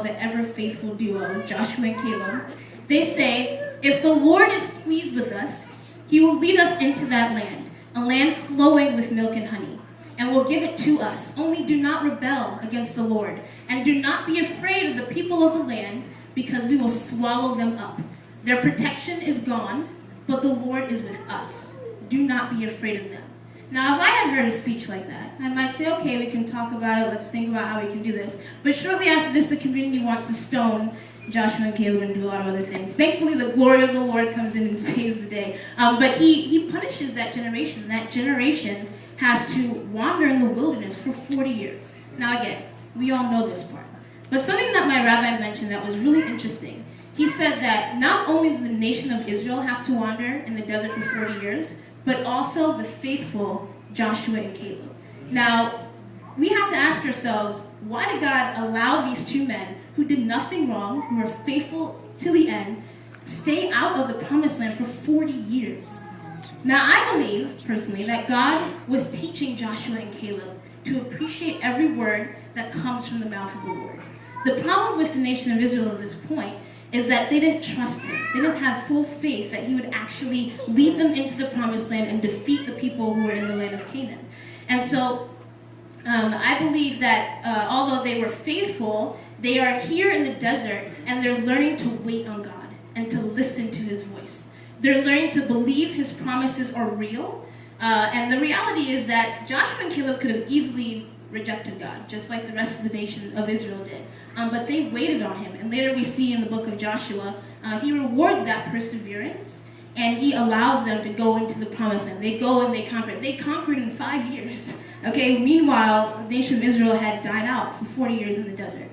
the ever-faithful duo, Joshua and Caleb. They say, if the Lord is pleased with us, he will lead us into that land, a land flowing with milk and honey, and will give it to us. Only do not rebel against the Lord, and do not be afraid of the people of the land, because we will swallow them up. Their protection is gone, but the Lord is with us. Do not be afraid of them. Now, if I had heard a speech like that, I might say, okay, we can talk about it, let's think about how we can do this. But shortly after this, the community wants to stone Joshua and Caleb and do a lot of other things. Thankfully, the glory of the Lord comes in and saves the day. But he punishes that generation. That generation has to wander in the wilderness for 40 years. Now, again, we all know this part. But something that my rabbi mentioned that was really interesting, he said that not only did the nation of Israel have to wander in the desert for 40 years, but also the faithful Joshua and Caleb. Now, we have to ask ourselves, why did God allow these two men who did nothing wrong, who were faithful to the end, stay out of the promised land for 40 years? Now, I believe, personally, that God was teaching Joshua and Caleb to appreciate every word that comes from the mouth of the Lord. The problem with the nation of Israel at this point is that they didn't trust him. They didn't have full faith that he would actually lead them into the promised land and defeat the people who were in the land of Canaan. And so I believe that although they were faithful, they are here in the desert and they're learning to wait on God and to listen to his voice. They're learning to believe his promises are real. And the reality is that Joshua and Caleb could have easily rejected God, just like the rest of the nation of Israel did. But they waited on him. And later we see in the book of Joshua, he rewards that perseverance, and he allows them to go into the promised land. They go and they conquer. They conquered in 5 years. Okay. Meanwhile, the nation of Israel had died out for 40 years in the desert.